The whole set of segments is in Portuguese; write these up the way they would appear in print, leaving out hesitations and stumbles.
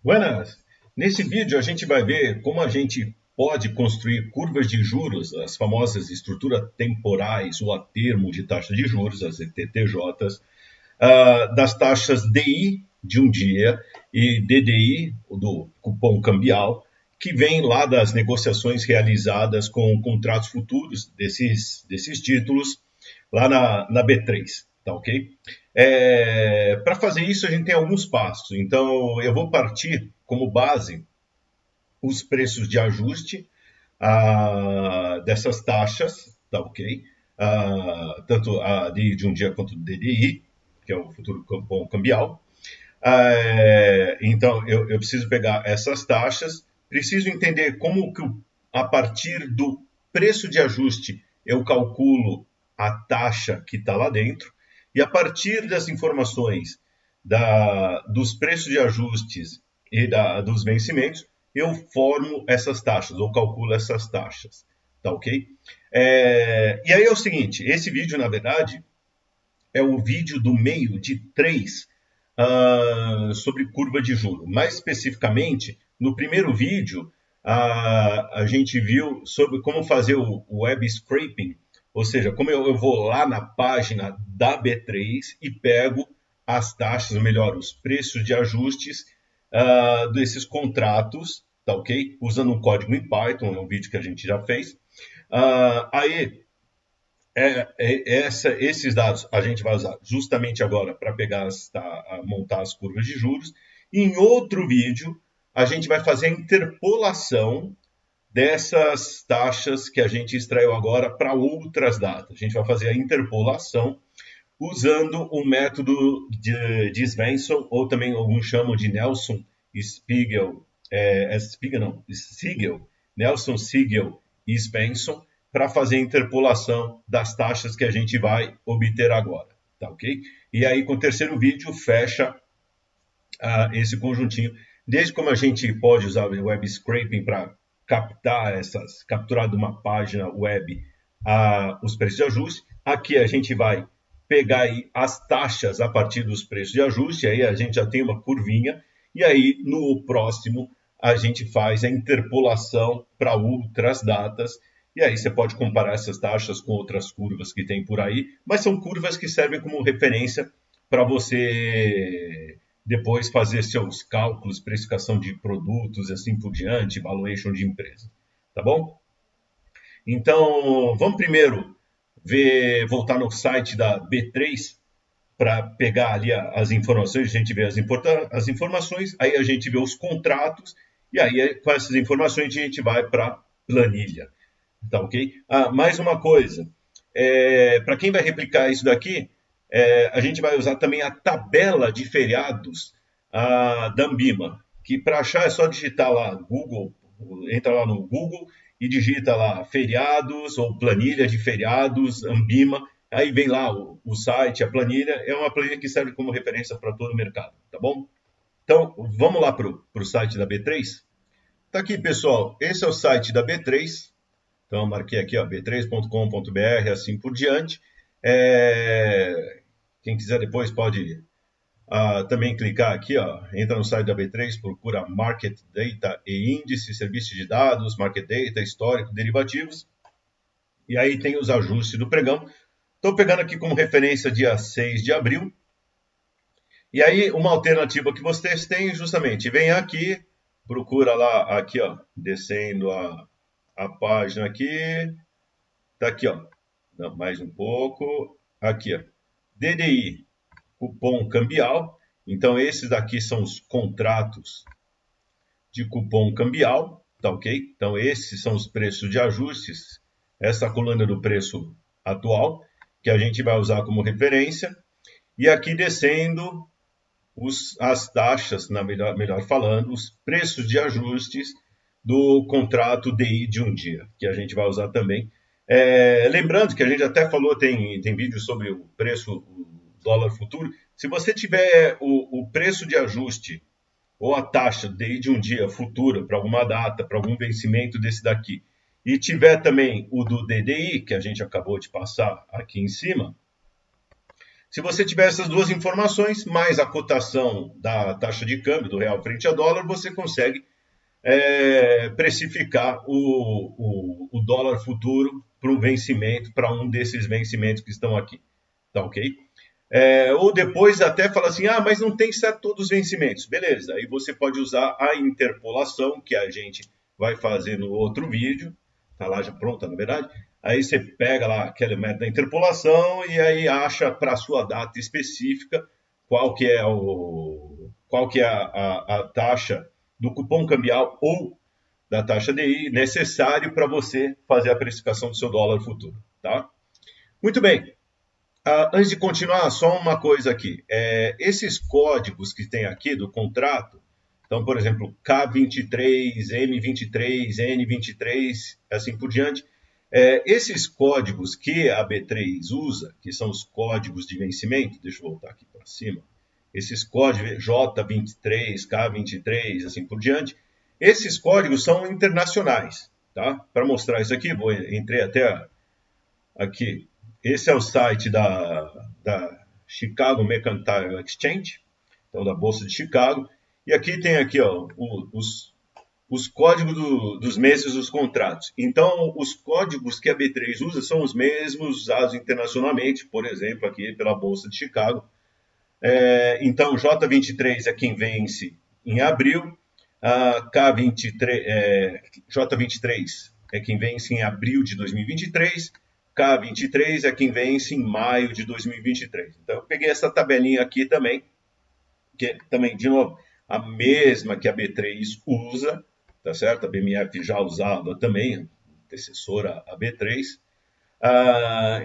Buenas! Nesse vídeo a gente vai ver como a gente pode construir curvas de juros, as famosas estruturas temporais ou a termo de taxa de juros, as ETTJs, das taxas DI de um dia e DDI, do cupom cambial, que vem lá das negociações realizadas com contratos futuros desses títulos lá na B3, tá ok? Para fazer isso a gente tem alguns passos, então eu vou partir como base os preços de ajuste dessas taxas, tá ok? Tanto a de um dia quanto do DDI, que é o futuro cupom cambial. Então, eu preciso pegar essas taxas, preciso entender como que a partir do preço de ajuste eu calculo a taxa que está lá dentro, e a partir das informações dos preços de ajustes e dos vencimentos, eu formo essas taxas, ou calculo essas taxas, tá ok? E aí é o seguinte, esse vídeo, na verdade, é o vídeo do meio de 3 sobre curva de juros. Mais especificamente, no primeiro vídeo, a gente viu sobre como fazer o web scraping, ou seja, como eu vou lá na página da B3 e pego as taxas, ou melhor, os preços de ajustes desses contratos, tá ok? Usando um código em Python, é um vídeo que a gente já fez. Aí, esses dados a gente vai usar justamente agora para montar as curvas de juros. E em outro vídeo, a gente vai fazer a interpolação dessas taxas que a gente extraiu agora para outras datas. A gente vai fazer a interpolação usando o método de Svensson, ou também alguns chamam de Nelson Spiegel, Nelson Siegel e Svensson, para fazer a interpolação das taxas que a gente vai obter agora, tá ok? E aí, com o terceiro vídeo, fecha esse conjuntinho. Desde como a gente pode usar o web scraping para capturar de uma página web os preços de ajuste. Aqui a gente vai pegar aí as taxas a partir dos preços de ajuste, aí a gente já tem uma curvinha, e aí no próximo a gente faz a interpolação para outras datas, e aí você pode comparar essas taxas com outras curvas que tem por aí, mas são curvas que servem como referência para você depois fazer seus cálculos, precificação de produtos, assim por diante, valuation de empresa, tá bom? Então, vamos primeiro voltar no site da B3 para pegar ali as informações, a gente vê as informações, aí a gente vê os contratos, e aí com essas informações a gente vai para a planilha, tá ok? Mais uma coisa, para quem vai replicar isso daqui, a gente vai usar também a tabela de feriados da Ambima, que para achar é só digitar lá Google, entra lá no Google e digita lá feriados ou planilha de feriados, Ambima, aí vem lá o site, a planilha, é uma planilha que serve como referência para todo o mercado, tá bom? Então, vamos lá para o site da B3? Tá aqui, pessoal, esse é o site da B3, então eu marquei aqui, b3.com.br, assim por diante. Quem quiser depois pode também clicar aqui, entra no site da B3, procura Market Data e Índice, Serviço de Dados, Market Data, Histórico, Derivativos, e aí tem os ajustes do pregão. Estou pegando aqui como referência dia 6 de abril, e aí uma alternativa que vocês têm justamente, vem aqui, procura lá, aqui, descendo a página aqui, tá aqui, mais um pouco, aqui, DDI, cupom cambial. Então, esses daqui são os contratos de cupom cambial, tá ok? Então, esses são os preços de ajustes, essa coluna do preço atual, que a gente vai usar como referência. E aqui descendo as taxas, melhor falando, os preços de ajustes do contrato DI de um dia, que a gente vai usar também. Lembrando que a gente até falou, tem vídeo sobre o preço, o dólar futuro. Se você tiver o preço de ajuste ou a taxa de um dia futura para alguma data, para algum vencimento desse daqui, e tiver também o do DDI, que a gente acabou de passar aqui em cima, se você tiver essas duas informações, mais a cotação da taxa de câmbio do real frente a dólar, você consegue precificar o dólar futuro para um vencimento, para um desses vencimentos que estão aqui. Tá ok? Ou depois até fala assim, mas não tem certo todos os vencimentos. Beleza, aí você pode usar a interpolação, que a gente vai fazer no outro vídeo, tá lá já pronta, na verdade. Aí você pega lá aquele método da interpolação e aí acha para a sua data específica qual que é, a taxa do cupom cambial ou da taxa DI necessário para você fazer a precificação do seu dólar futuro. Tá? Muito bem. Antes de continuar, só uma coisa aqui. Esses códigos que tem aqui do contrato, então, por exemplo, K23, M23, N23, assim por diante, esses códigos que a B3 usa, que são os códigos de vencimento, deixa eu voltar aqui para cima, esses códigos J23, K23, assim por diante, esses códigos são internacionais. Tá? Para mostrar isso aqui, entrei até aqui. Esse é o site da Chicago Mercantile Exchange, então da Bolsa de Chicago. E aqui tem aqui, ó, os códigos dos meses dos contratos. Então, os códigos que a B3 usa são os mesmos usados internacionalmente, por exemplo, aqui pela Bolsa de Chicago. Então, J23 é quem vence em abril, J23 é quem vence em abril de 2023, K23 é quem vence em maio de 2023. Então, eu peguei essa tabelinha aqui também, que é também, de novo, a mesma que a B3 usa, tá certo? A BMF já usava também, antecessora a B3.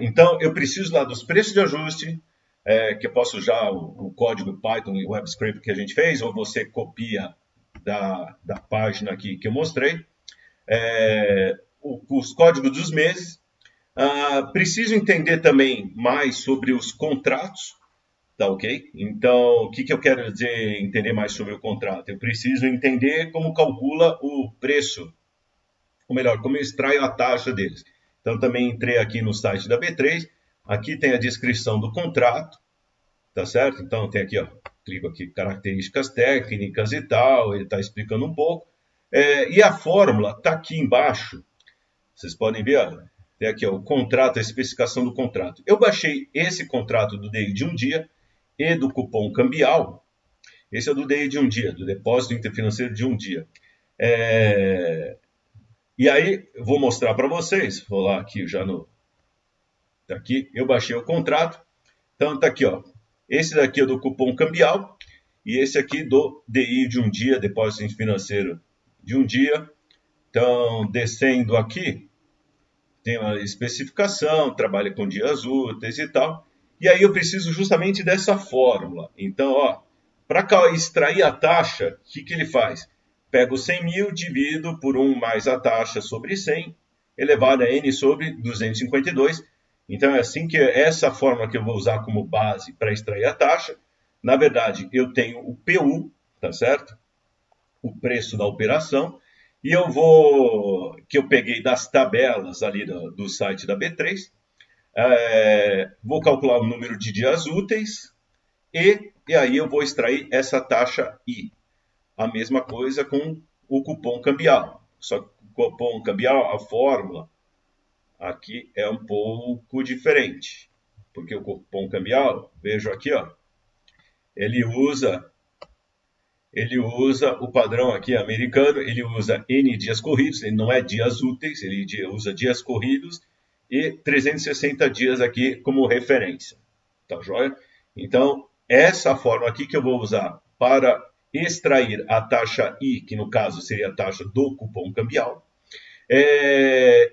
Então, eu preciso lá dos preços de ajuste, que eu posso usar o código Python e WebScript que a gente fez, ou você copia da página aqui que eu mostrei, os códigos dos meses. Preciso entender também mais sobre os contratos, tá ok? Então, o que eu quero dizer entender mais sobre o contrato? Eu preciso entender como calcula o preço, ou melhor, como eu extraio a taxa deles. Então, também entrei aqui no site da B3, aqui tem a descrição do contrato, tá certo? Então, tem aqui, ó, clico aqui, características técnicas e tal, ele está explicando um pouco. E a fórmula está aqui embaixo, vocês podem ver, ó, tem aqui ó, o contrato, a especificação do contrato. Eu baixei esse contrato do DI de um dia e do cupom cambial. Esse é do DI de um dia, do depósito interfinanceiro de um dia. E aí, eu vou mostrar para vocês, vou lá aqui já no... Tá aqui, eu baixei o contrato. Então, tá aqui, ó. Esse daqui é do cupom cambial e esse aqui do DI de um dia, depósito financeiro de um dia. Então, descendo aqui, tem uma especificação, trabalha com dias úteis e tal. E aí eu preciso justamente dessa fórmula. Então, ó, para extrair a taxa, o que ele faz? Pega os 100 mil, divido por 1 mais a taxa sobre 100, elevado a n sobre 252. Então, é assim que essa fórmula que eu vou usar como base para extrair a taxa. Na verdade, eu tenho o PU, tá certo? O preço da operação. E que eu peguei das tabelas ali do site da B3, vou calcular o número de dias úteis e aí eu vou extrair essa taxa I. A mesma coisa com o cupom cambial. Só que o cupom cambial, a fórmula aqui é um pouco diferente. Porque o cupom cambial, vejo aqui, ó, ele usa o padrão aqui americano, ele usa N dias corridos, ele não é dias úteis, ele usa dias corridos e 360 dias aqui como referência. Tá joia? Então, essa forma aqui que eu vou usar para extrair a taxa I, que no caso seria a taxa do cupom cambial,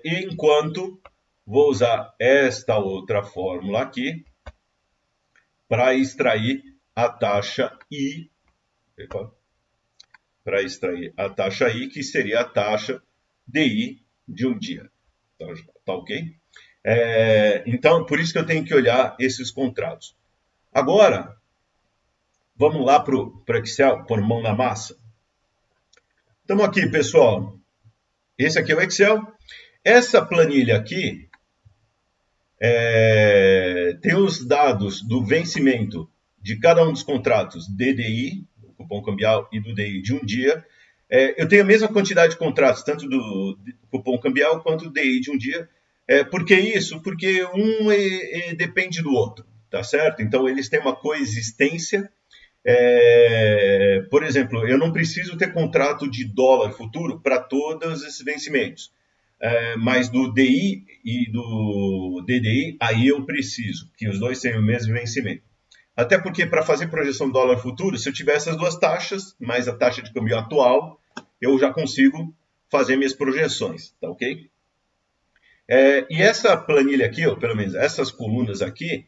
enquanto vou usar esta outra fórmula aqui para extrair a taxa I, para extrair a taxa I, que seria a taxa DI de um dia. Tá ok? Então, por isso que eu tenho que olhar esses contratos. Agora, Vamos lá para o Excel, pôr mão na massa. Estamos aqui, pessoal. Esse aqui é o Excel. Essa planilha aqui tem os dados do vencimento de cada um dos contratos DDI, o cupom cambial, e do DI de um dia. Eu tenho a mesma quantidade de contratos, tanto do cupom cambial quanto do DI de um dia. Por que isso? Porque um depende do outro, tá certo? Então, eles têm uma coexistência. Por exemplo, eu não preciso ter contrato de dólar futuro para todos esses vencimentos. Mas do DI e do DDI, aí eu preciso, que os dois tenham o mesmo vencimento. Até porque para fazer projeção do dólar futuro, se eu tiver essas duas taxas, mais a taxa de câmbio atual, eu já consigo fazer minhas projeções, tá ok? E essa planilha aqui, ou pelo menos essas colunas aqui,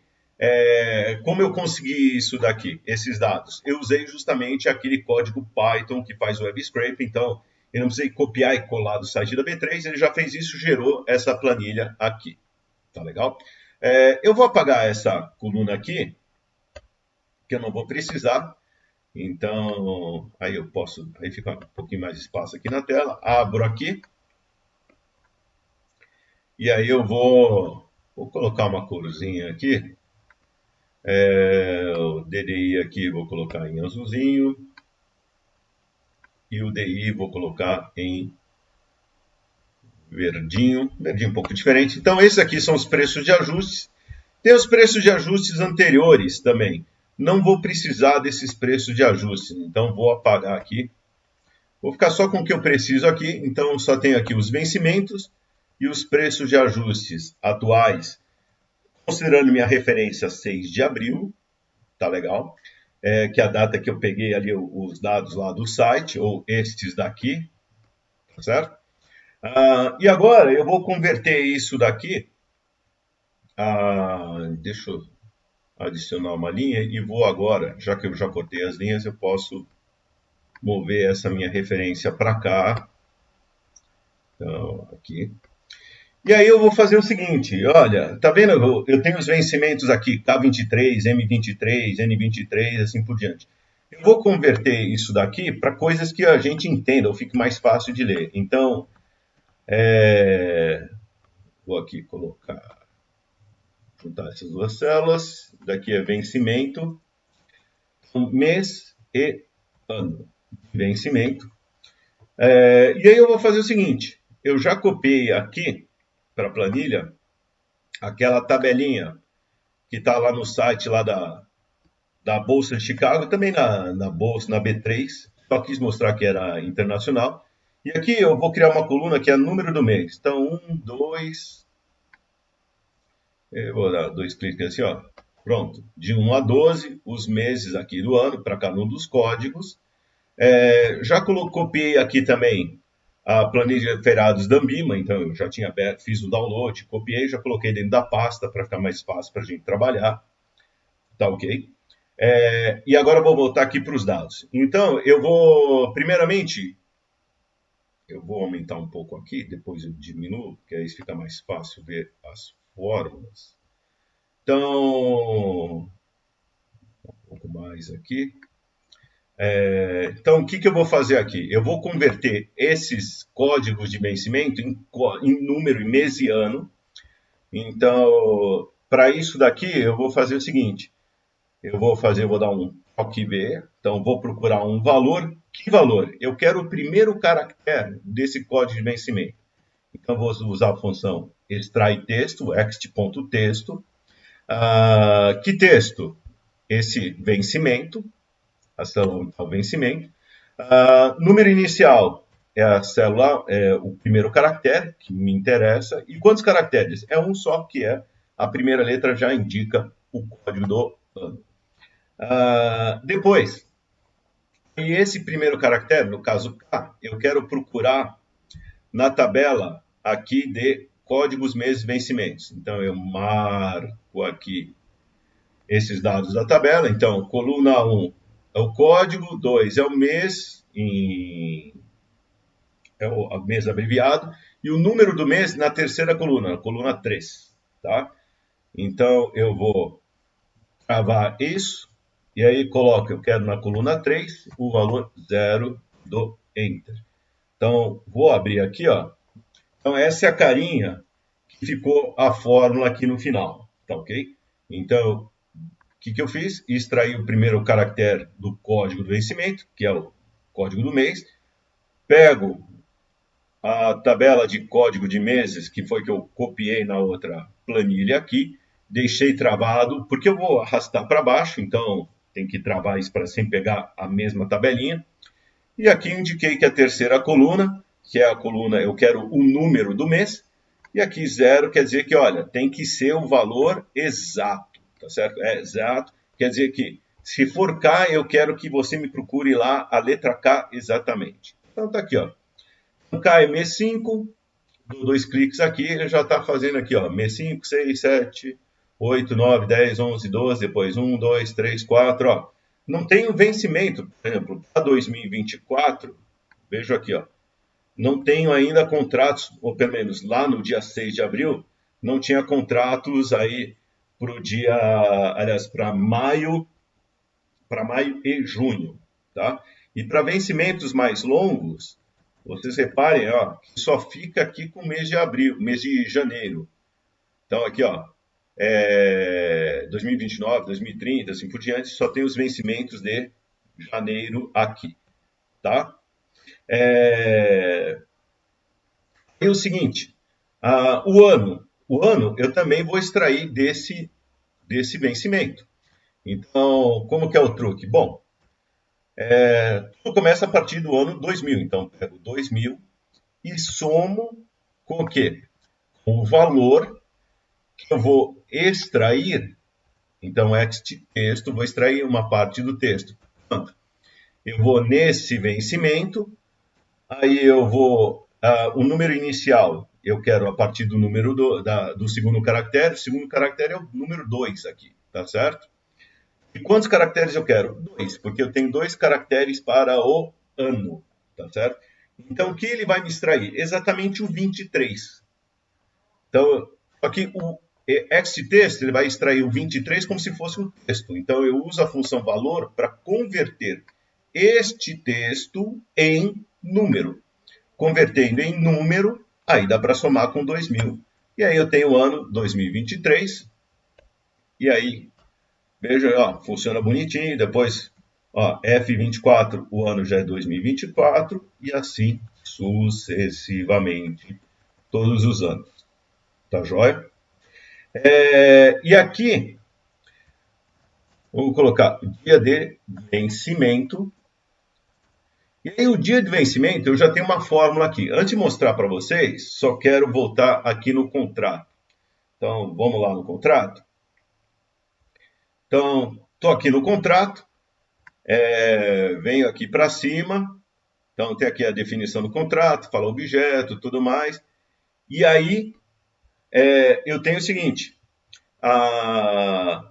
como eu consegui isso daqui, esses dados? Eu usei justamente aquele código Python que faz o web scrape, então eu não precisei copiar e colar do site da B3, ele já fez isso, gerou essa planilha aqui. Tá legal? Eu vou apagar essa coluna aqui, que eu não vou precisar. Então, aí eu posso, aí fica um pouquinho mais de espaço aqui na tela. Abro aqui. E aí eu vou colocar uma corzinha aqui. O DDI aqui vou colocar em azulzinho. E o DI vou colocar em verdinho um pouco diferente. Então, esses aqui são os preços de ajustes. Tem os preços de ajustes anteriores também. Não vou precisar desses preços de ajustes, então vou apagar aqui. Vou ficar só com o que eu preciso aqui, então só tenho aqui os vencimentos e os preços de ajustes atuais, considerando minha referência 6 de abril, tá legal? Que é a data que eu peguei ali os dados lá do site, ou estes daqui, tá certo? E agora eu vou converter isso daqui, deixa eu adicionar uma linha e vou agora, já que eu já cortei as linhas, eu posso mover essa minha referência para cá. Então, aqui. E aí eu vou fazer o seguinte, olha, tá vendo? Eu tenho os vencimentos aqui, K23, M23, N23, assim por diante. Eu vou converter isso daqui para coisas que a gente entenda, ou fique mais fácil de ler. Então, vou aqui colocar, juntar essas duas células. Daqui é vencimento, mês e ano de vencimento. E aí eu vou fazer o seguinte, eu já copiei aqui para a planilha aquela tabelinha que está lá no site lá da Bolsa de Chicago, também na Bolsa, na B3, só quis mostrar que era internacional. E aqui eu vou criar uma coluna que é número do mês. Então, 1, 2, eu vou dar 2 cliques assim, ó. Pronto, de 1 a 12, os meses aqui do ano, para cada um dos códigos. Já copiei aqui também a planilha de feriados da Ambima, então eu já tinha aberto, fiz o download, copiei, já coloquei dentro da pasta para ficar mais fácil para a gente trabalhar. Tá ok? E agora eu vou voltar aqui para os dados. Então, eu vou, primeiramente, eu vou aumentar um pouco aqui, depois eu diminuo, porque aí fica mais fácil ver as fórmulas. Então, um pouco mais aqui. Então, o que eu vou fazer aqui? Eu vou converter esses códigos de vencimento em número, em mês e ano. Então, para isso daqui, eu vou fazer o seguinte. Eu vou dar um toque B. Então, vou procurar um valor. Que valor? Eu quero o primeiro caractere desse código de vencimento. Então, vou usar a função extrai texto, ext.texto. Que texto? Esse vencimento. A célula ao vencimento. Número inicial é a célula, o primeiro caractere que me interessa. E quantos caracteres? É um só, que é a primeira letra já indica o código do ano. Depois, e esse primeiro caractere, no caso K, eu quero procurar na tabela aqui de códigos, meses, vencimentos. Então, eu marco aqui esses dados da tabela. Então, coluna 1 é o código, 2 é o mês, é o mês abreviado, e o número do mês na terceira coluna, coluna 3. Tá? Então, eu vou gravar isso. E aí coloco, eu quero na coluna 3 o valor 0 do Enter. Então, vou abrir aqui, ó. Então, essa é a carinha que ficou a fórmula aqui no final, tá ok? Então, o que eu fiz? Extraí o primeiro caractere do código do vencimento, que é o código do mês. Pego a tabela de código de meses, que foi que eu copiei na outra planilha aqui, deixei travado, porque eu vou arrastar para baixo, então tem que travar isso para sempre pegar a mesma tabelinha. E aqui indiquei que a terceira coluna, que é a coluna, eu quero o número do mês, e aqui 0 quer dizer que, olha, tem que ser o valor exato, tá certo? É exato, quer dizer que se for K, eu quero que você me procure lá a letra K exatamente. Então tá aqui, ó. K é mês 5, dou 2 cliques aqui, ele já está fazendo aqui, ó, mês 5, 6, 7, 8, 9, 10, 11, 12, depois 1, 2, 3, 4, ó. Não tem o vencimento, por exemplo, para 2024, vejo aqui, ó, não tenho ainda contratos, ou pelo menos lá no dia 6 de abril, não tinha contratos aí para o dia, aliás, para maio e junho, tá? E para vencimentos mais longos, vocês reparem, ó, que só fica aqui com o mês de abril, mês de janeiro. Então aqui, ó, 2029, 2030, assim por diante, só tem os vencimentos de janeiro aqui, tá? E o seguinte, o ano eu também vou extrair desse vencimento. Então, como que é o truque? Bom, tudo começa a partir do ano 2000. Então, pego 2000 e somo com o quê? Com o valor que eu vou extrair. Então, este texto, vou extrair uma parte do texto. Portanto, eu vou nesse vencimento, aí eu vou... o número inicial, eu quero a partir do número do segundo caractere. O segundo caractere é o número 2 aqui, tá certo? E quantos caracteres eu quero? 2, porque eu tenho 2 caracteres para o ano, tá certo? Então, o que ele vai me extrair? Exatamente o 23. Então, aqui esse texto ele vai extrair o 23 como se fosse um texto. Então, eu uso a função valor para converter este texto em número. Convertendo em número, aí dá para somar com 2000. E aí eu tenho o ano 2023. E aí, veja, ó, funciona bonitinho. Depois, ó, F24, o ano já é 2024. E assim sucessivamente, todos os anos. Tá joia? E aqui, vamos colocar dia de vencimento. E aí, o dia de vencimento, eu já tenho uma fórmula aqui. Antes de mostrar para vocês, só quero voltar aqui no contrato. Então, vamos lá no contrato. Então, estou aqui no contrato. Venho aqui para cima. Então, tem aqui a definição do contrato, fala objeto, tudo mais. E aí, eu tenho o seguinte.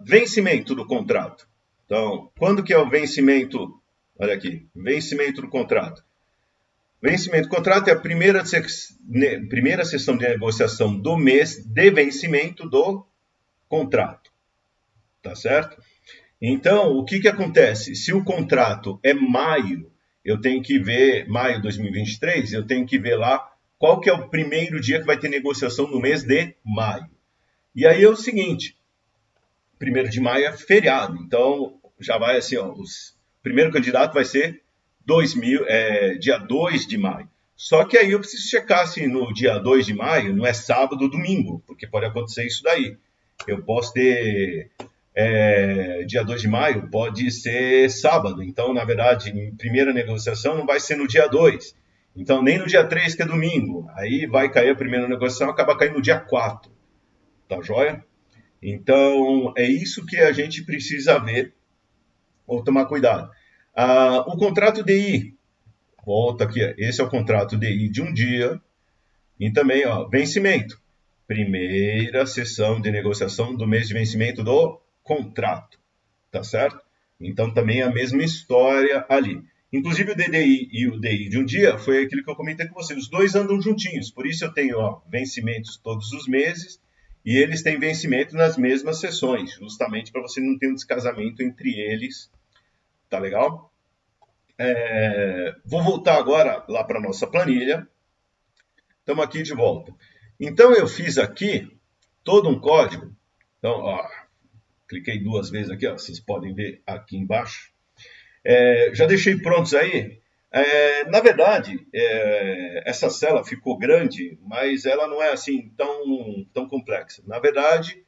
Vencimento do contrato. Então, quando que é o vencimento? Olha aqui, vencimento do contrato. Vencimento do contrato é a primeira sessão de negociação do mês de vencimento do contrato. Tá certo? Então, o que acontece? Se o contrato é maio, eu tenho que ver, maio de 2023, eu tenho que ver lá qual que é o primeiro dia que vai ter negociação no mês de maio. E aí é o seguinte, 1º de maio é feriado, então já vai assim, ó, o primeiro candidato vai ser dia 2 de maio. Só que aí eu preciso checar se no dia 2 de maio não é sábado ou domingo, porque pode acontecer isso daí. Eu posso ter dia 2 de maio, pode ser sábado. Então, na verdade, em primeira negociação não vai ser no dia 2. Então, nem no dia 3, que é domingo. Aí vai cair a primeira negociação, acaba caindo no dia 4. Tá joia? Então, é isso que a gente precisa ver ou tomar cuidado. O contrato DI, volta aqui, esse é o contrato DI de um dia. E também, ó, vencimento. Primeira sessão de negociação do mês de vencimento do contrato. Tá certo? Então, também é a mesma história ali. Inclusive, o DDI e o DI de um dia foi aquilo que eu comentei com vocês. Os dois andam juntinhos. Por isso, eu tenho vencimentos todos os meses e eles têm vencimento nas mesmas sessões, justamente para você não ter um descasamento entre eles. Tá legal? Vou voltar agora lá para a nossa planilha. Estamos aqui de volta. Então, eu fiz aqui todo um código. Então, ó, cliquei 2 vezes aqui, ó, vocês podem ver aqui embaixo. Já deixei prontos aí. Na verdade, essa célula ficou grande, mas ela não é assim tão complexa. Na verdade,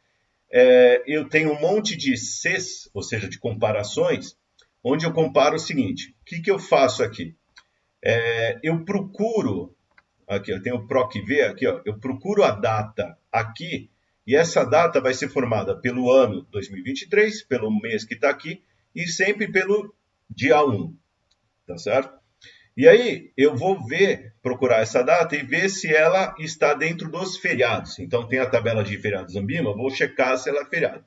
eu tenho um monte de Cs, ou seja, de comparações, onde eu comparo o seguinte. O que eu faço aqui? Eu procuro, aqui eu tenho o PROC-V, aqui, ó, eu procuro a data aqui, e essa data vai ser formada pelo ano 2023, pelo mês que está aqui, e sempre pelo dia 1, tá certo? E aí eu vou procurar essa data e ver se ela está dentro dos feriados. Então tem a tabela de feriados Ambima, vou checar se ela é feriado.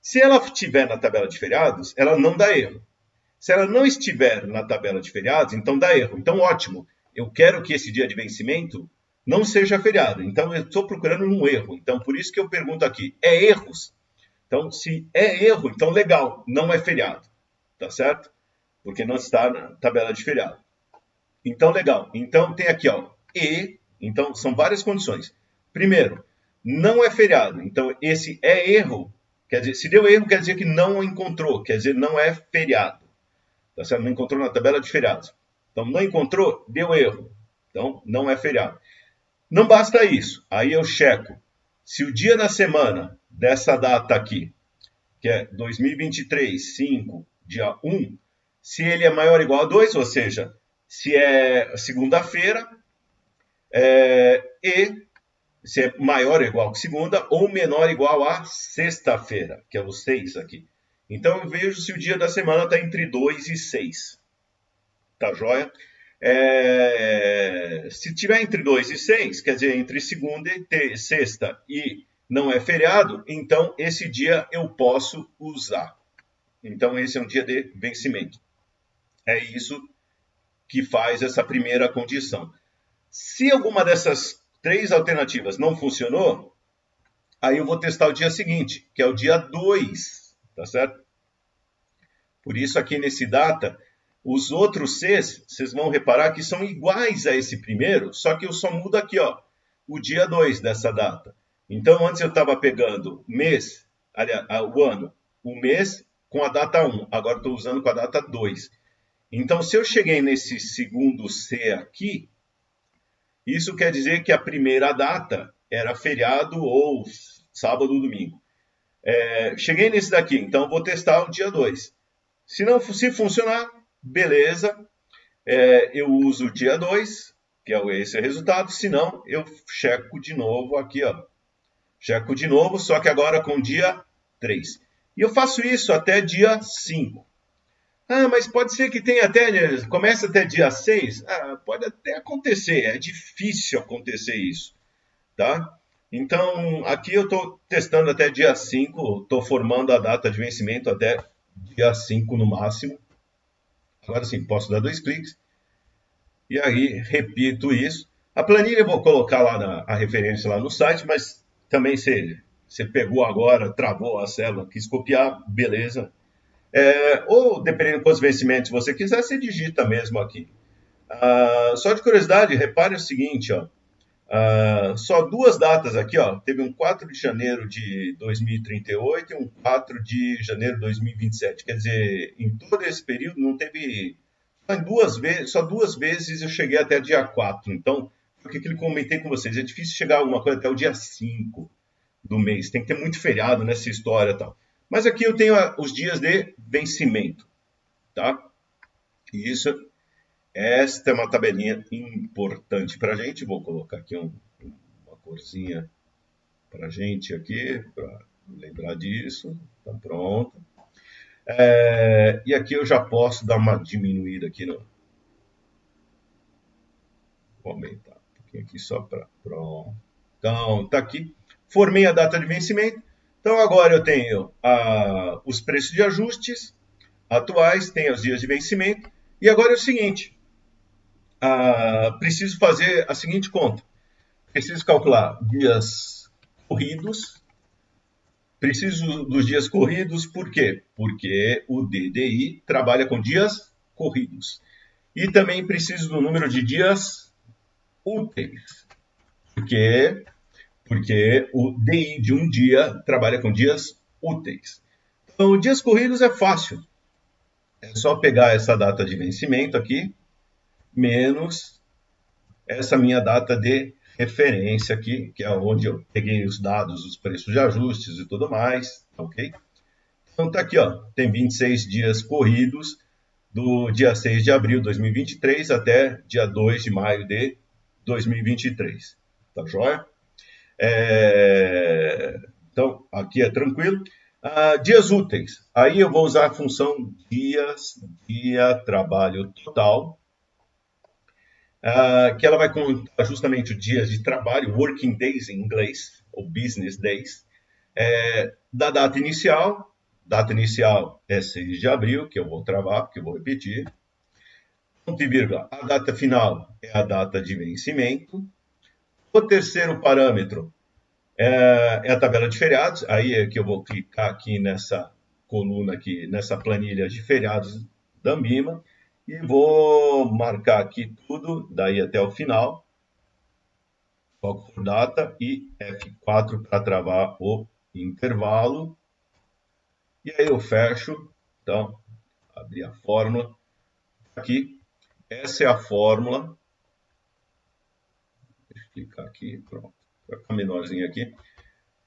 Se ela estiver na tabela de feriados, ela não dá erro. Se ela não estiver na tabela de feriados, então dá erro. Então ótimo, eu quero que esse dia de vencimento não seja feriado. Então eu estou procurando um erro. Então por isso que eu pergunto aqui, é erros? Então se é erro, então legal, não é feriado. Tá certo? Porque não está na tabela de feriado. Então, legal. Então, tem aqui, ó, então, são várias condições. Primeiro, não é feriado. Então, esse é erro. Quer dizer, se deu erro, quer dizer que não encontrou. Quer dizer, não é feriado. Tá certo? Não encontrou na tabela de feriados. Então, não encontrou, deu erro. Então, não é feriado. Não basta isso. Aí eu checo se o dia da semana dessa data aqui, que é 2023, 5, dia 1, se ele é maior ou igual a 2, ou seja, se é segunda-feira, e se é maior ou igual que segunda, ou menor ou igual a sexta-feira, que é o 6 aqui. Então, eu vejo se o dia da semana está entre 2 e 6. Tá joia? Se tiver entre 2 e 6, quer dizer, entre segunda e sexta, e não é feriado, então esse dia eu posso usar. Então, esse é um dia de vencimento. É isso que faz essa primeira condição. Se alguma dessas 3 alternativas não funcionou, aí eu vou testar o dia seguinte, que é o dia 2, tá certo? Por isso aqui nesse data, os outros Cs, vocês vão reparar que são iguais a esse primeiro, só que eu só mudo aqui, ó, o dia 2 dessa data. Então, antes eu estava pegando mês, o ano, o mês com a data 1, agora estou usando com a data 2. Então, se eu cheguei nesse segundo C aqui, isso quer dizer que a primeira data era feriado ou sábado ou domingo. Cheguei nesse daqui, então vou testar o dia 2. Se funcionar, beleza, eu uso o dia 2, que é esse resultado. Se não, eu checo de novo aqui, ó. Checo de novo, só que agora com o dia 3. E eu faço isso até dia 5. Ah, mas pode ser que tenha comece até dia 6? Pode até acontecer, é difícil acontecer isso, tá? Então, aqui eu estou testando até dia 5, estou formando a data de vencimento até dia 5 no máximo. Agora sim, posso dar 2 cliques. E aí, repito isso. A planilha eu vou colocar lá a referência lá no site, mas também você pegou agora, travou a célula, quis copiar, beleza. Ou, dependendo de quantos vencimentos você quiser, você digita mesmo aqui. Só de curiosidade, repare o seguinte, ó. Só 2 datas aqui, ó. Teve um 4 de janeiro de 2038 e um 4 de janeiro de 2027. Quer dizer, em todo esse período não teve... Só 2 vezes eu cheguei até dia 4. Então, o que eu comentei com vocês? É difícil chegar a alguma coisa até o dia 5 do mês. Tem que ter muito feriado nessa história e tal. Mas aqui eu tenho os dias de vencimento, tá? E esta é uma tabelinha importante para a gente. Vou colocar aqui uma corzinha para a gente aqui, para lembrar disso. Tá pronto. E aqui eu já posso dar uma diminuída aqui. Vou aumentar um pouquinho aqui só para... Pronto. Então, tá aqui. Formei a data de vencimento. Então, agora eu tenho os preços de ajustes atuais, tenho os dias de vencimento. E agora é o seguinte, preciso fazer a seguinte conta. Preciso calcular dias corridos Preciso dos dias corridos, por quê? Porque o DDI trabalha com dias corridos. E também preciso do número de dias úteis. Porque o DI de um dia trabalha com dias úteis. Então, dias corridos é fácil. É só pegar essa data de vencimento aqui, menos essa minha data de referência aqui, que é onde eu peguei os dados, os preços de ajustes e tudo mais, ok? Então tá aqui, ó, tem 26 dias corridos do dia 6 de abril de 2023 até dia 2 de maio de 2023. Tá joia? Então, aqui é tranquilo. Dias úteis. Aí eu vou usar a função dia, trabalho total, que ela vai contar justamente os dias de trabalho, working days em inglês, ou business days, da data inicial. Data inicial é 6 de abril, que eu vou travar, porque eu vou repetir. Ponto e vírgula. A data final é a data de vencimento. O terceiro parâmetro é a tabela de feriados. Aí é que eu vou clicar aqui nessa coluna aqui, nessa planilha de feriados da Ambima, e vou marcar aqui tudo, daí até o final. Foco por data e F4 para travar o intervalo. E aí eu fecho. Então, abrir a fórmula aqui. Essa é a fórmula. Deixa eu clicar aqui, pronto. Vai ficar menorzinho aqui.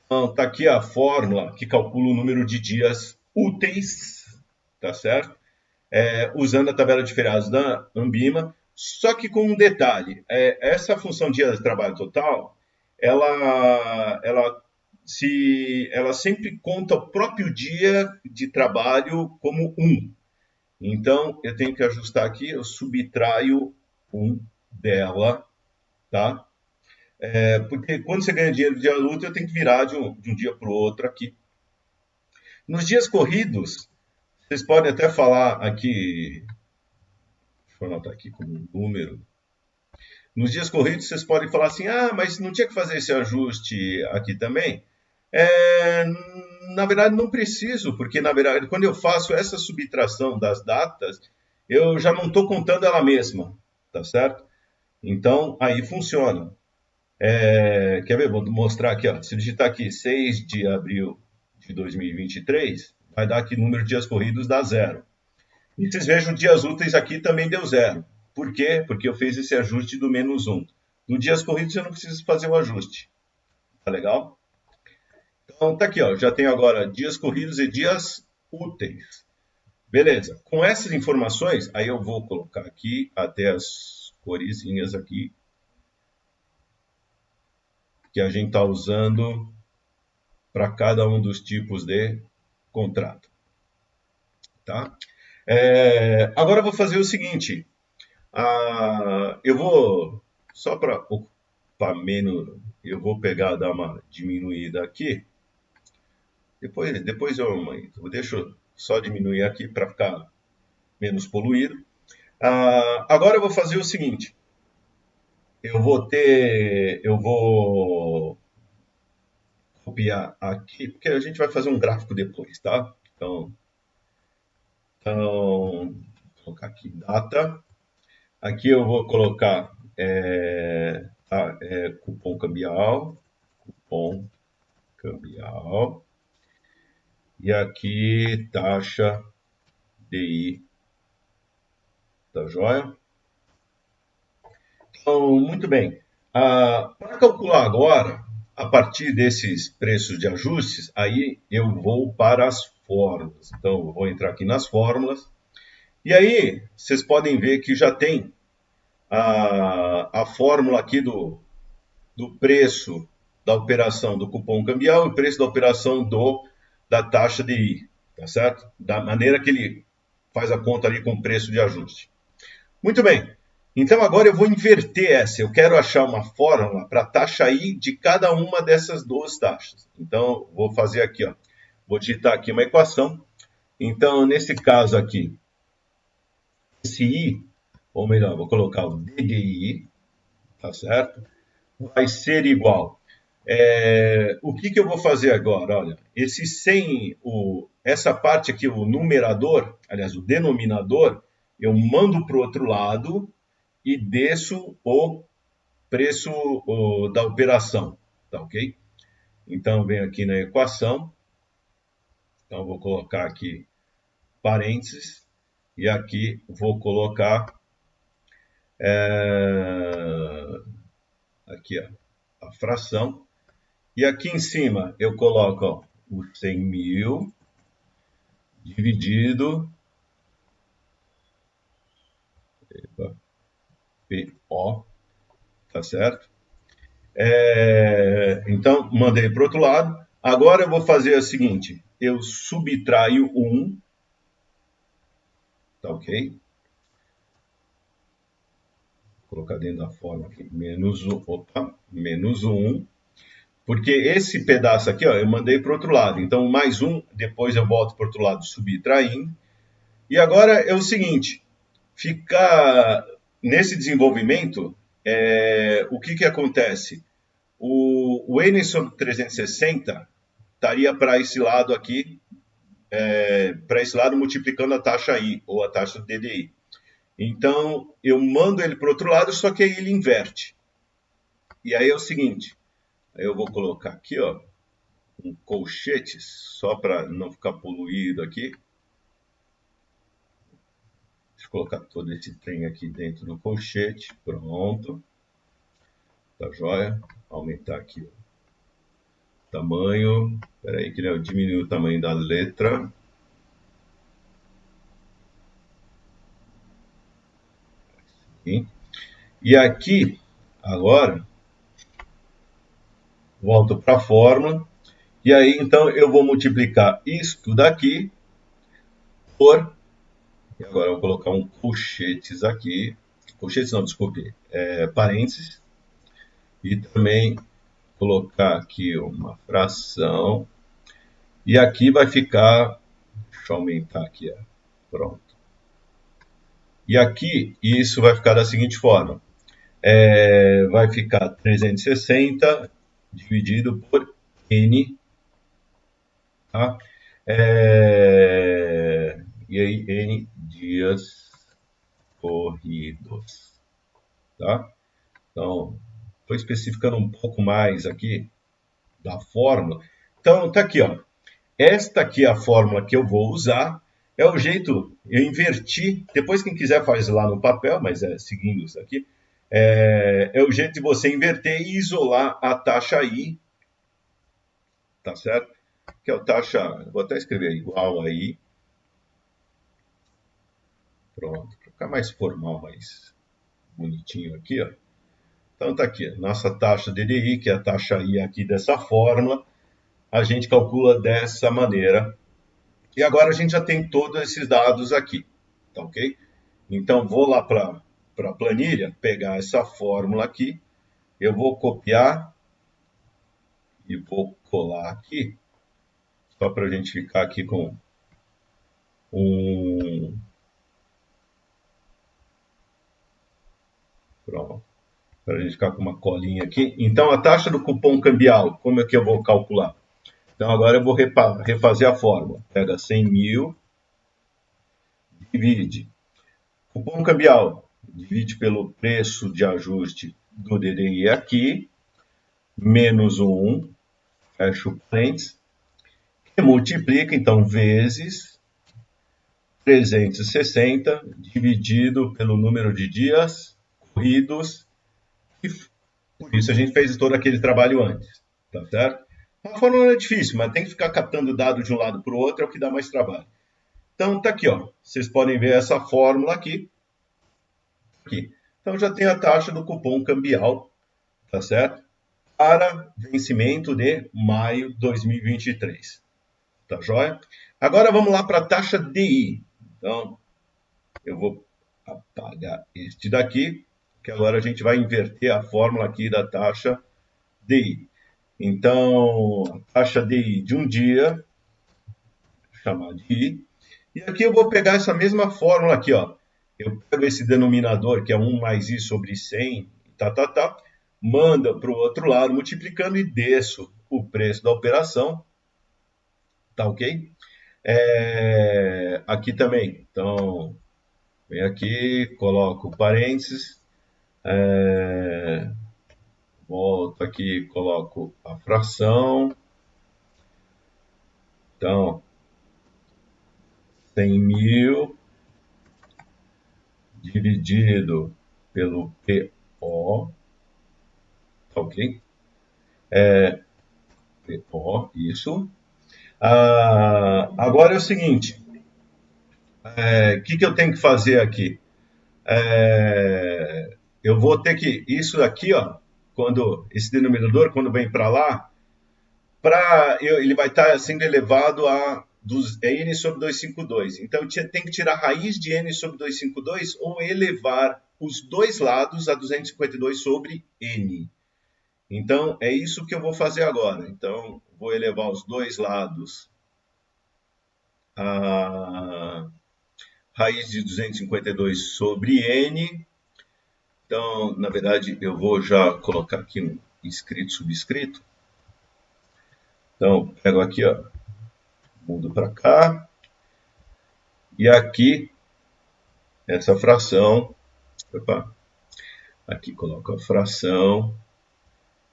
Então, está aqui a fórmula que calcula o número de dias úteis, tá certo? Usando a tabela de feriados da Ambima, só que com um detalhe. Essa função dia de trabalho total, ela sempre conta o próprio dia de trabalho como 1. Então, eu tenho que ajustar aqui, eu subtraio 1 dela, tá? Porque quando você ganha dinheiro de dia útil, eu tenho que virar de um dia para o outro aqui. Nos dias corridos, vocês podem até falar aqui, deixa eu anotar aqui como número. Nos dias corridos, vocês podem falar assim, mas não tinha que fazer esse ajuste aqui também? Na verdade, não preciso, porque, na verdade, quando eu faço essa subtração das datas, eu já não estou contando ela mesma, tá certo? Então, aí funciona. Quer ver? Vou mostrar aqui, ó. Se digitar aqui 6 de abril de 2023, vai dar aqui número de dias corridos, dá 0. E vocês vejam, dias úteis aqui também deu 0. Por quê? Porque eu fiz esse ajuste do menos 1. No dias corridos eu não preciso fazer o ajuste. Tá legal? Então tá aqui, ó. Já tenho agora dias corridos e dias úteis. Beleza. Com essas informações, aí eu vou colocar aqui até as coresinhas aqui que a gente está usando para cada um dos tipos de contrato. Tá? Agora eu vou fazer o seguinte. Eu vou, só para ocupar menos, eu vou pegar, dar uma diminuída aqui. Depois eu deixo só diminuir aqui para ficar menos poluído. Agora eu vou fazer o seguinte. Eu vou copiar aqui, porque a gente vai fazer um gráfico depois, tá? Então vou colocar aqui data. Aqui eu vou colocar cupom cambial. E aqui taxa DI. Tá joia? Então, muito bem. Para calcular agora, a partir desses preços de ajustes, aí eu vou para as fórmulas. Então, eu vou entrar aqui nas fórmulas. E aí, vocês podem ver que já tem a fórmula aqui do preço da operação do cupom cambial e o preço da operação da taxa de I, tá certo? Da maneira que ele faz a conta ali com o preço de ajuste. Muito bem. Então agora eu vou inverter essa. Eu quero achar uma fórmula para a taxa I de cada uma dessas duas taxas. Então vou fazer aqui, ó. Vou digitar aqui uma equação. Então nesse caso aqui, esse I, ou melhor, vou colocar o DDI, tá certo? Vai ser igual O que eu vou fazer agora? Olha, esse 100, essa parte aqui, o numerador, aliás, o denominador, eu mando para o outro lado e desço o preço da operação, tá ok? Então, venho aqui na equação, então vou colocar aqui parênteses, e aqui vou colocar aqui ó, a fração, e aqui em cima eu coloco ó, os 100 mil dividido PO, tá certo? Então, mandei para o outro lado. Agora eu vou fazer o seguinte, eu subtraio 1, tá ok? Vou colocar dentro da forma aqui, menos 1, porque esse pedaço aqui, ó, eu mandei para o outro lado. Então, mais 1, depois eu volto para o outro lado subtraindo. E agora é o seguinte, fica nesse desenvolvimento, o que acontece? O N sobre 360 estaria para esse lado aqui, para esse lado multiplicando a taxa I, ou a taxa do DDI. Então, eu mando ele para o outro lado, só que aí ele inverte. E aí é o seguinte, eu vou colocar aqui, ó, um colchete, só para não ficar poluído aqui. Deixa eu colocar todo esse trem aqui dentro do colchete, pronto. Tá joia? Aumentar aqui o tamanho. Espera aí que eu diminui o tamanho da letra. Assim. E aqui, agora, volto para a fórmula. E aí, então, eu vou multiplicar isto daqui por... E agora eu vou colocar um colchetes aqui. Colchetes não, desculpe. Parênteses. E também colocar aqui uma fração. E aqui vai ficar... Deixa eu aumentar aqui. Pronto. E aqui, isso vai ficar da seguinte forma. Vai ficar 360 dividido por N, tá? E aí, N dias corridos, tá? Então, estou especificando um pouco mais aqui da fórmula. Então, tá aqui, ó. Esta aqui é a fórmula que eu vou usar. É o jeito, eu inverti. Depois, quem quiser faz lá no papel, mas seguindo isso aqui. É o jeito de você inverter e isolar a taxa I, tá certo? Que é a taxa, vou até escrever igual a I. Pronto, para ficar mais formal, mais bonitinho aqui, ó. Então tá aqui, nossa taxa DDI, que é a taxa I aqui dessa fórmula, a gente calcula dessa maneira. E agora a gente já tem todos esses dados aqui, tá ok? Então vou lá para a planilha, pegar essa fórmula aqui, eu vou copiar e vou colar aqui, só para a gente ficar aqui com pronto, para a gente ficar com uma colinha aqui. Então a taxa do cupom cambial, como é que eu vou calcular? Então agora eu vou refazer a fórmula. Pega 100 mil, divide. Cupom cambial, divide pelo preço de ajuste do DDI aqui, menos 1, fecha o parênteses, e multiplica, então, vezes 360 dividido pelo número de dias corridos, e por isso a gente fez todo aquele trabalho antes, tá certo? A fórmula não é difícil, mas tem que ficar captando dado de um lado para o outro, é o que dá mais trabalho. Então, tá aqui, ó. Vocês podem ver essa fórmula aqui. Então, já tem a taxa do cupom cambial, tá certo? Para vencimento de maio de 2023. Tá joia? Agora, vamos lá para a taxa DI. Então, eu vou apagar este daqui, que agora a gente vai inverter a fórmula aqui da taxa DI. Então, a taxa DI de um dia, vou chamar de I. E aqui eu vou pegar essa mesma fórmula aqui, ó. Eu pego esse denominador, que é 1 mais I sobre 100, tá. manda para o outro lado multiplicando e desço o preço da operação, tá ok? Aqui também, então, vem aqui, coloco parênteses, volto aqui, coloco a fração, então, 100.000 dividido pelo PO, tá ok? PO, isso. Agora é o seguinte, o que eu tenho que fazer aqui? Eu vou ter que, isso daqui, ó, quando esse denominador, quando vem para lá, ele vai estar sendo elevado a n sobre 252. Então, eu tenho que tirar a raiz de n sobre 252 ou elevar os dois lados a 252 sobre n. Então, é isso que eu vou fazer agora. Então, vou elevar os dois lados a raiz de 252 sobre n. Então, na verdade, eu vou já colocar aqui um inscrito, subscrito. Então, pego aqui, ó, mudo para cá. E aqui, essa fração, opa, aqui coloco a fração,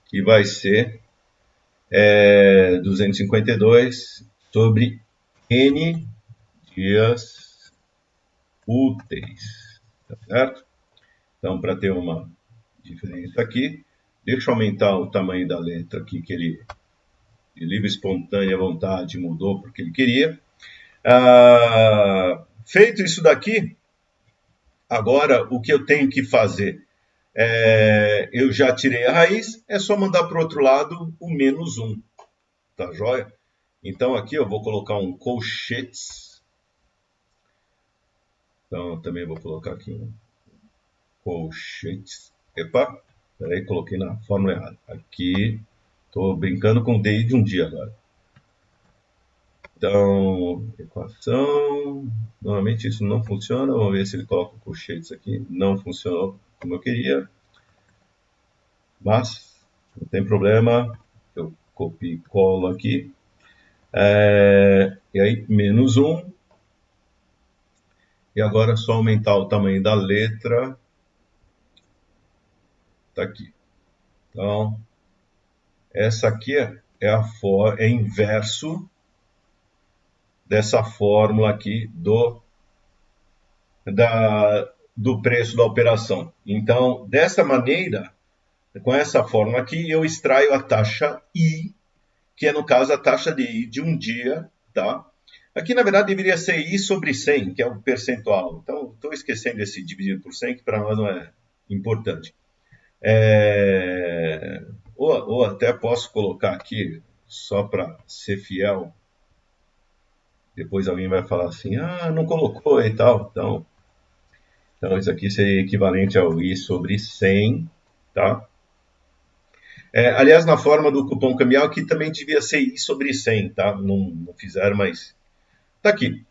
que vai ser 252 sobre n dias úteis, tá certo? Então, para ter uma diferença aqui, deixa eu aumentar o tamanho da letra aqui, que ele, de livre e espontânea vontade, mudou porque ele queria. Feito isso daqui, agora o que eu tenho que fazer? Eu já tirei a raiz, é só mandar para o outro lado o menos 1, tá joia? Então aqui eu vou colocar um colchetes. Então também vou colocar aqui um colchetes. Epa, peraí, coloquei na fórmula errada. Aqui, estou brincando com o DI de um dia agora. Então, equação. Normalmente isso não funciona. Vamos ver se ele coloca colchetes aqui. Não funcionou como eu queria. Mas, não tem problema. Eu copio e colo aqui. E aí, menos 1. E agora é só aumentar o tamanho da letra. Está aqui. Então, essa aqui é inverso dessa fórmula aqui do preço da operação. Então, dessa maneira, com essa fórmula aqui, eu extraio a taxa I, que é, no caso, a taxa de I de um dia, tá? Aqui, na verdade, deveria ser I sobre 100, que é o percentual. Então, estou esquecendo esse dividido por 100, que para nós não é importante. Ou até posso colocar aqui, só para ser fiel, depois alguém vai falar assim, não colocou e tal. Então isso aqui seria equivalente ao I sobre 100, tá? Aliás, na forma do cupom cambial, aqui também devia ser I sobre 100, tá? Não fizeram, mas tá aqui.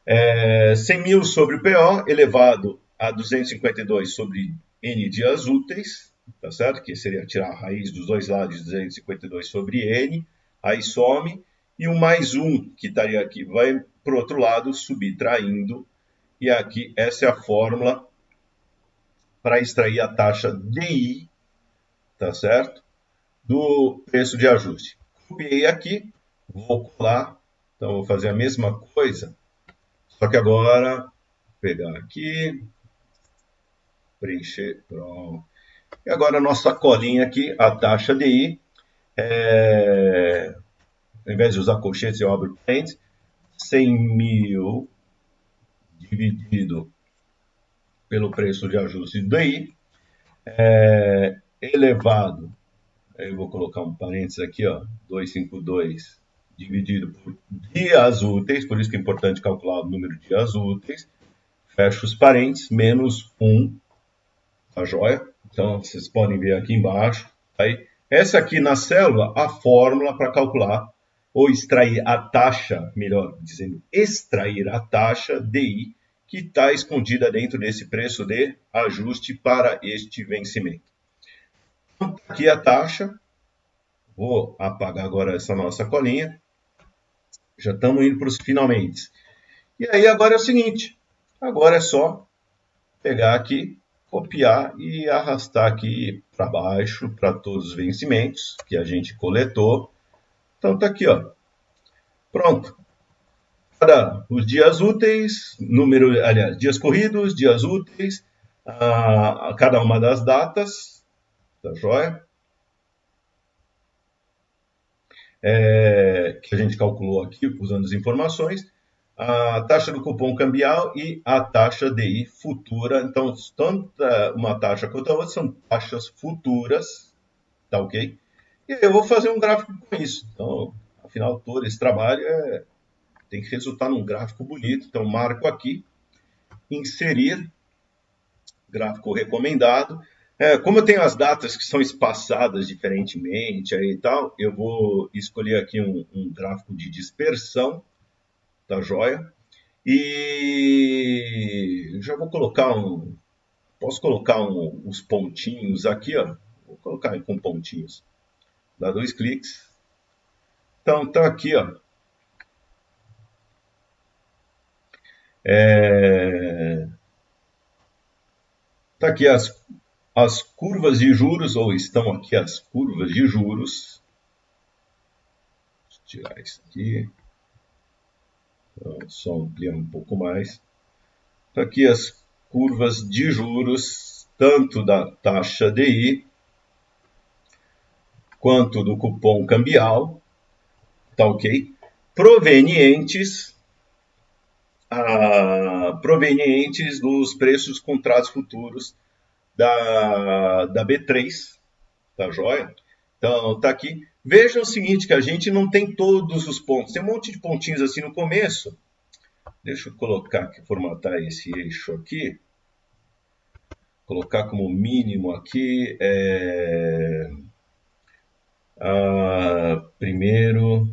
100.000 sobre o PO elevado a 252 sobre N dias úteis, tá certo? Que seria tirar a raiz dos dois lados de 252 sobre N, aí some, e o mais 1 que estaria aqui vai para o outro lado, subtraindo, e aqui essa é a fórmula para extrair a taxa DI, tá certo? Do preço de ajuste. Copiei aqui, vou colar, então vou fazer a mesma coisa, só que agora, pegar aqui, preencher, pronto. E agora a nossa colinha aqui, a taxa DI, ao invés de usar colchetes, eu abro parênteses, 100.000 dividido pelo preço de ajuste do DI, elevado, eu vou colocar um parênteses aqui, ó, 252 dividido por dias úteis, por isso que é importante calcular o número de dias úteis, fecho os parênteses, menos 1, tá joia? Então, vocês podem ver aqui embaixo, aí, essa aqui na célula, a fórmula para calcular ou extrair a taxa, melhor dizendo, extrair a taxa DI, que está escondida dentro desse preço de ajuste para este vencimento. Aqui a taxa. Vou apagar agora essa nossa colinha. Já estamos indo para os finalmente. E aí agora é o seguinte. Agora é só pegar aqui, copiar e arrastar aqui para baixo para todos os vencimentos que a gente coletou. Então tá aqui, ó. Pronto. Para os dias úteis, número, aliás, dias corridos, dias úteis, a cada uma das datas, tá joia? Que a gente calculou aqui usando as informações, a taxa do cupom cambial e a taxa DI futura. Então, tanto uma taxa quanto a outra são taxas futuras, tá ok? E eu vou fazer um gráfico com isso. Então, afinal, todo esse trabalho tem que resultar num gráfico bonito. Então, marco aqui, inserir, gráfico recomendado. Como eu tenho as datas que são espaçadas diferentemente aí e tal, eu vou escolher aqui um gráfico de dispersão, tá joia? E já vou colocar posso colocar os pontinhos aqui, ó. Vou colocar com pontinhos. Dá 2 cliques. Então, tá aqui, ó. Tá aqui as curvas de juros, ou estão aqui as curvas de juros. Deixa eu tirar isso aqui. Então, só ampliar um pouco mais. Tá aqui as curvas de juros, tanto da taxa DI quanto do cupom cambial, tá ok? Provenientes dos preços contratos futuros da B3, tá joia? Então, tá aqui. Veja o seguinte, que a gente não tem todos os pontos. Tem um monte de pontinhos assim no começo. Deixa eu colocar aqui, formatar esse eixo aqui. Colocar como mínimo aqui. Primeiro.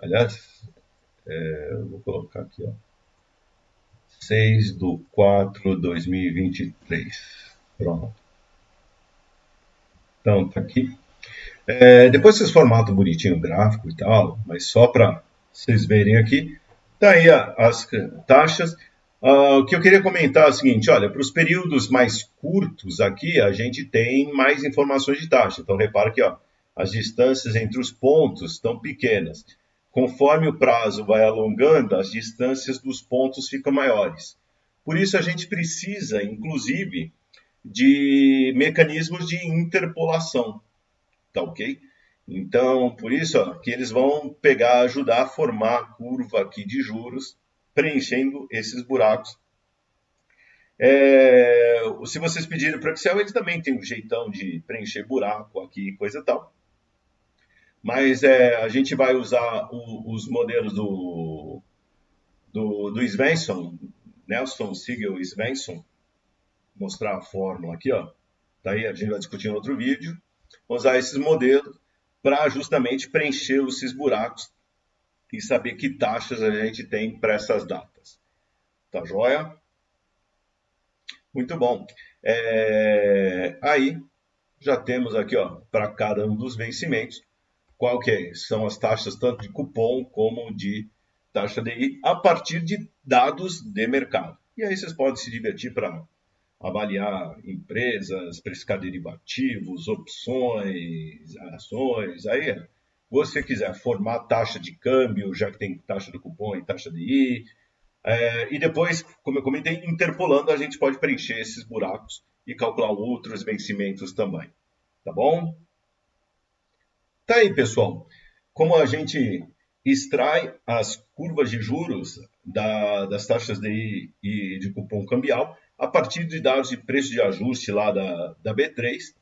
Aliás, vou colocar aqui, ó. 6/4/2023. Pronto. Então, tá aqui. Depois vocês formatam bonitinho o gráfico e tal, mas só para vocês verem aqui, tá aí as taxas. O que eu queria comentar é o seguinte, olha, para os períodos mais curtos aqui, a gente tem mais informações de taxa. Então, repara que ó, as distâncias entre os pontos estão pequenas. Conforme o prazo vai alongando, as distâncias dos pontos ficam maiores. Por isso, a gente precisa, inclusive, de mecanismos de interpolação, tá ok? Então, por isso ó, que eles vão ajudar a formar a curva aqui de juros, preenchendo esses buracos. Se vocês pedirem para o Excel, eles também têm um jeitão de preencher buraco aqui, coisa e tal. Mas a gente vai usar os modelos do Svensson, Nelson Siegel Svensson, mostrar a fórmula aqui, ó. Daí a gente vai discutir em outro vídeo. Vamos usar esses modelos para justamente preencher esses buracos e saber que taxas a gente tem para essas datas. Tá joia? Muito bom. Aí já temos aqui, ó, para cada um dos vencimentos, qual que são as taxas tanto de cupom como de taxa DI a partir de dados de mercado. E aí vocês podem se divertir para avaliar empresas, precificar derivativos, opções, ações. Aí, se você quiser formar taxa de câmbio, já que tem taxa do cupom e taxa DI. E depois, como eu comentei, interpolando, a gente pode preencher esses buracos e calcular outros vencimentos também. Tá bom? Tá aí, pessoal. Como a gente extrai as curvas de juros das taxas DI e de cupom cambial a partir de dados de preço de ajuste lá da B3.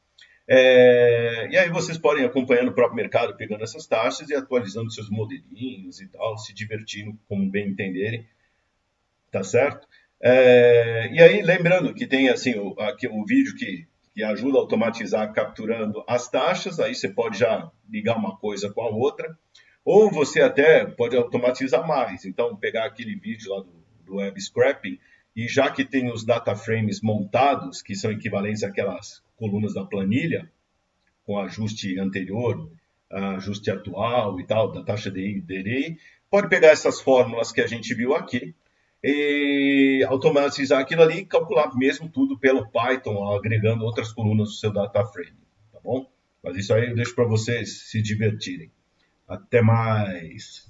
E aí vocês podem acompanhar no próprio mercado, pegando essas taxas e atualizando seus modelinhos e tal, se divertindo como bem entenderem, tá certo? E aí, lembrando que tem assim aqui o vídeo que ajuda a automatizar capturando as taxas, aí você pode já ligar uma coisa com a outra, ou você até pode automatizar mais, então pegar aquele vídeo lá do web scrapping e já que tem os data frames montados, que são equivalentes àquelas colunas da planilha, com ajuste anterior, ajuste atual e tal, da taxa de DRI, pode pegar essas fórmulas que a gente viu aqui e automatizar aquilo ali e calcular mesmo tudo pelo Python, agregando outras colunas do seu data frame, tá bom? Mas isso aí eu deixo para vocês se divertirem. Até mais!